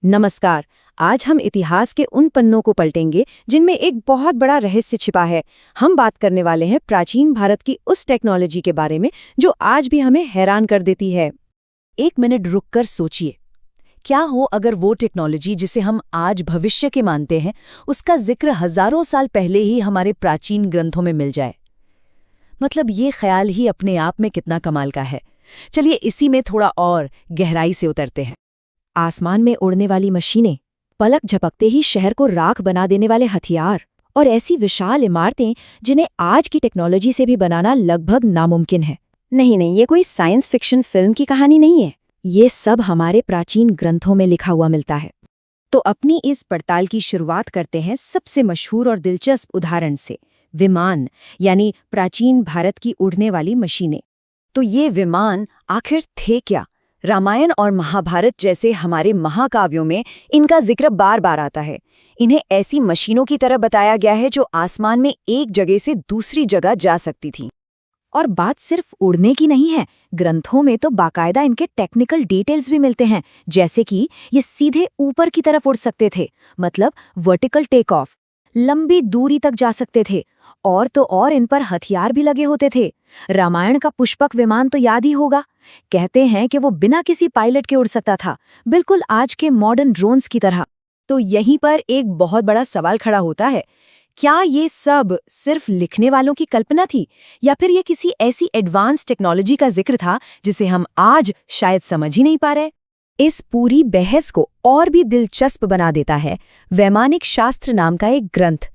नमस्कार। आज हम इतिहास के उन पन्नों को पलटेंगे जिनमें एक बहुत बड़ा रहस्य छिपा है। हम बात करने वाले हैं प्राचीन भारत की उस टेक्नोलॉजी के बारे में जो आज भी हमें हैरान कर देती है। एक मिनट रुककर सोचिए, क्या हो अगर वो टेक्नोलॉजी जिसे हम आज भविष्य के मानते हैं उसका जिक्र हजारों साल पहले ही हमारे प्राचीन ग्रंथों में मिल जाए। मतलब ये ख्याल ही अपने आप में कितना कमाल का है। चलिए इसी में थोड़ा और गहराई से उतरते हैं। आसमान में उड़ने वाली मशीनें, पलक झपकते ही शहर को राख बना देने वाले हथियार और ऐसी विशाल इमारतें जिन्हें आज की टेक्नोलॉजी से भी बनाना लगभग नामुमकिन है। नहीं, ये कोई साइंस फिक्शन फिल्म की कहानी नहीं है। ये सब हमारे प्राचीन ग्रंथों में लिखा हुआ मिलता है। तो अपनी इस पड़ताल की शुरुआत करते हैं सबसे मशहूर और दिलचस्प उदाहरण से, विमान, यानी प्राचीन भारत की उड़ने वाली मशीनें। तो ये विमान आखिर थे क्या? रामायण और महाभारत जैसे हमारे महाकाव्यों में इनका जिक्र बार बार आता है। इन्हें ऐसी मशीनों की तरह बताया गया है जो आसमान में एक जगह से दूसरी जगह जा सकती थीं। और बात सिर्फ उड़ने की नहीं है, ग्रंथों में तो बाकायदा इनके टेक्निकल डिटेल्स भी मिलते हैं, जैसे कि ये सीधे ऊपर की तरफ उड़ सकते थे, मतलब वर्टिकल टेक ऑफ, लंबी दूरी तक जा सकते थे, और तो और इन पर हथियार भी लगे होते थे। रामायण का पुष्पक विमान तो याद ही होगा। कहते हैं कि वो बिना किसी पायलट के उड़ सकता था, बिल्कुल आज के मॉडर्न ड्रोन्स की तरह। तो यहीं पर एक बहुत बड़ा सवाल खड़ा होता है, क्या ये सब सिर्फ लिखने वालों की कल्पना थी या फिर ये किसी ऐसी एडवांस टेक्नोलॉजी का जिक्र था जिसे हम आज शायद समझ ही नहीं पा रहे? इस पूरी बहस को और भी दिलचस्प बना देता है वैमानिक शास्त्र नाम का एक ग्रंथ।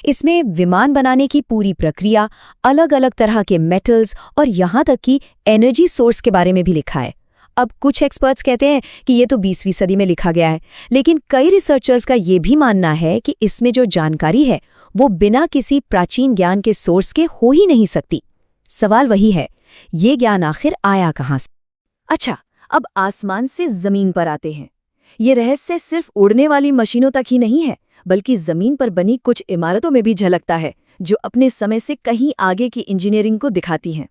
इसमें विमान बनाने की पूरी प्रक्रिया, अलग अलग तरह के मेटल्स और यहाँ तक कि एनर्जी सोर्स के बारे में भी लिखा है। अब कुछ एक्सपर्ट्स कहते हैं कि ये तो 20वीं सदी में लिखा गया है, लेकिन कई रिसर्चर्स का ये भी मानना है कि इसमें जो जानकारी है वो बिना किसी प्राचीन ज्ञान के सोर्स के हो ही नहीं सकती। सवाल वही है, ये ज्ञान आखिर आया कहाँ से? अच्छा, अब आसमान से जमीन पर आते हैं। ये रहस्य सिर्फ उड़ने वाली मशीनों तक ही नहीं है, बल्कि जमीन पर बनी कुछ इमारतों में भी झलकता है, जो अपने समय से कहीं आगे की इंजीनियरिंग को दिखाती हैं।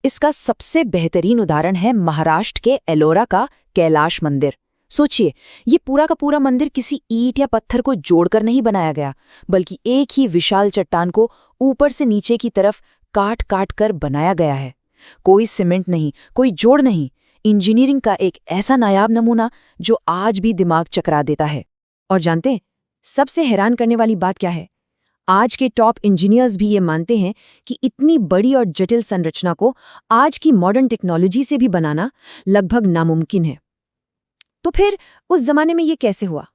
इसका सबसे बेहतरीन उदाहरण है महाराष्ट्र के एलोरा का कैलाश मंदिर। सोचिए, ये पूरा का पूरा मंदिर किसी ईंट या पत्थर को जोड़कर नहीं बनाया गया, बल्कि एक ही विशाल चट्टान को ऊपर से नीचे की तरफ काट काट कर बनाया गया है। कोई सीमेंट नहीं, कोई जोड़ नहीं। इंजीनियरिंग का एक ऐसा नायाब नमूना जो आज भी दिमाग चकरा देता है। और जानते हैं, सबसे हैरान करने वाली बात क्या है? आज के टॉप इंजीनियर्स भी ये मानते हैं कि इतनी बड़ी और जटिल संरचना को आज की मॉडर्न टेक्नोलॉजी से भी बनाना लगभग नामुमकिन है। तो फिर उस जमाने में ये कैसे हुआ?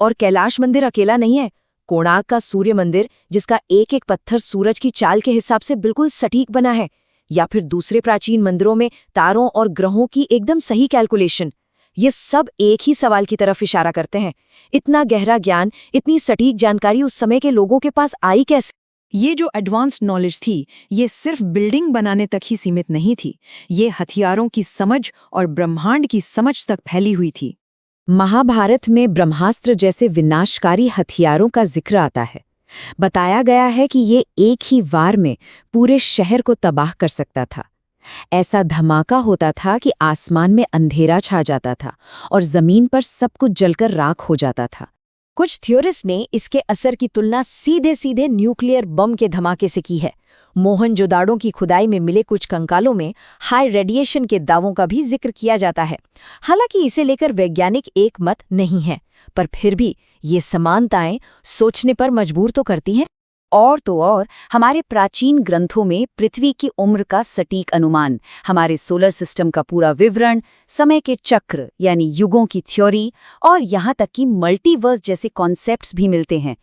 और कैलाश मंदिर अकेला नहीं है। कोणार्क का सूर्य मंदिर, जिसका एक एक पत्थर सूरज की चाल के हिसाब से बिल्कुल सटीक बना है, या फिर दूसरे प्राचीन मंदिरों में तारों और ग्रहों की एकदम सही कैलकुलेशन, ये सब एक ही सवाल की तरफ इशारा करते हैं। इतना गहरा ज्ञान, इतनी सटीक जानकारी उस समय के लोगों के पास आई कैसे? ये जो एडवांस्ड नॉलेज थी, ये सिर्फ बिल्डिंग बनाने तक ही सीमित नहीं थी। ये हथियारों की समझ और ब्रह्मांड की समझ तक फैली हुई थी। महाभारत में ब्रह्मास्त्र जैसे विनाशकारी हथियारों का जिक्र आता है। बताया गया है कि ये एक ही वार में पूरे शहर को तबाह कर सकता था। ऐसा धमाका होता था कि आसमान में अंधेरा छा जाता था और जमीन पर सब कुछ जलकर राख हो जाता था। कुछ थ्योरिस्ट ने इसके असर की तुलना सीधे सीधे न्यूक्लियर बम के धमाके से की है। मोहनजोदाड़ो की खुदाई में मिले कुछ कंकालों में हाई रेडिएशन के दावों का भी जिक्र किया जाता है। हालांकि इसे लेकर वैज्ञानिक एक मत नहीं है, पर फिर भी ये समानताएं सोचने पर मजबूर तो करती हैं। और तो और हमारे प्राचीन ग्रंथों में पृथ्वी की उम्र का सटीक अनुमान, हमारे सोलर सिस्टम का पूरा विवरण, समय के चक्र यानी युगों की थ्योरी, और यहाँ तक कि मल्टीवर्स जैसे कॉन्सेप्ट्स भी मिलते हैं।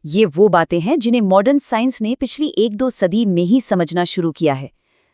ये वो बातें हैं जिन्हें मॉडर्न साइंस ने पिछली 1-2 सदी में ही समझना शुरू किया है।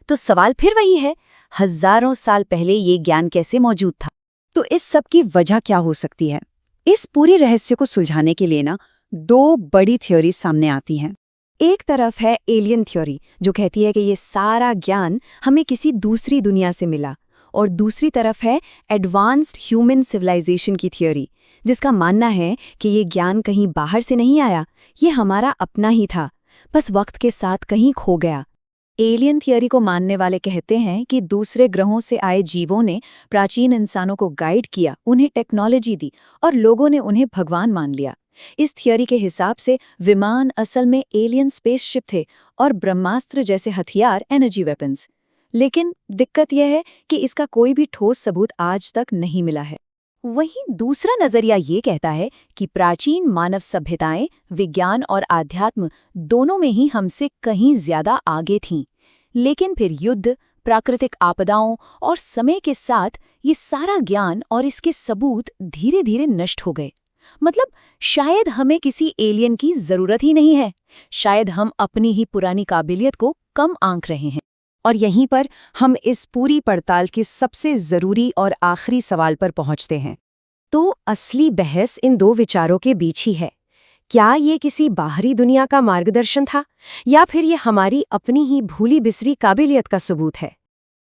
तो सवाल फिर वही है, हजारों साल पहले ये ज्ञान कैसे मौजूद था? तो इस सब की वजह क्या हो सकती है? इस पूरे रहस्य को सुलझाने के लिए 2 बड़ी थ्योरी सामने आती हैं। एक तरफ है एलियन थ्योरी, जो कहती है कि ये सारा ज्ञान हमें किसी दूसरी दुनिया से मिला, और दूसरी तरफ है एडवांस्ड ह्यूमन सिविलाइजेशन की थ्योरी, जिसका मानना है कि ये ज्ञान कहीं बाहर से नहीं आया, ये हमारा अपना ही था, बस वक्त के साथ कहीं खो गया। एलियन थियरी को मानने वाले कहते हैं कि दूसरे ग्रहों से आए जीवों ने प्राचीन इंसानों को गाइड किया, उन्हें टेक्नोलॉजी दी और लोगों ने उन्हें भगवान मान लिया। इस थियरी के हिसाब से विमान असल में एलियन स्पेसशिप थे और ब्रह्मास्त्र जैसे हथियार एनर्जी वेपन्स। लेकिन दिक्कत यह है कि इसका कोई भी ठोस सबूत आज तक नहीं मिला है। वहीं दूसरा नजरिया ये कहता है कि प्राचीन मानव सभ्यताएं विज्ञान और आध्यात्म दोनों में ही हमसे कहीं ज्यादा आगे थीं। लेकिन फिर युद्ध, प्राकृतिक आपदाओं और समय के साथ ये सारा ज्ञान और इसके सबूत धीरे धीरे नष्ट हो गए। मतलब शायद हमें किसी एलियन की जरूरत ही नहीं है, शायद हम अपनी ही पुरानी काबिलियत को कम आंक रहे हैं। और यहीं पर हम इस पूरी पड़ताल के सबसे जरूरी और आखिरी सवाल पर पहुंचते हैं। तो असली बहस इन दो विचारों के बीच ही है। क्या ये किसी बाहरी दुनिया का मार्गदर्शन था या फिर ये हमारी अपनी ही भूली बिसरी काबिलियत का सबूत है?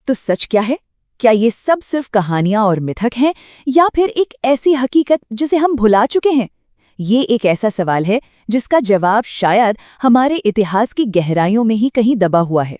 तो सच क्या है? क्या ये सब सिर्फ कहानियां और मिथक हैं या फिर एक ऐसी हकीकत जिसे हम भुला चुके हैं? ये एक ऐसा सवाल है जिसका जवाब शायद हमारे इतिहास की गहराइयों में ही कहीं दबा हुआ है।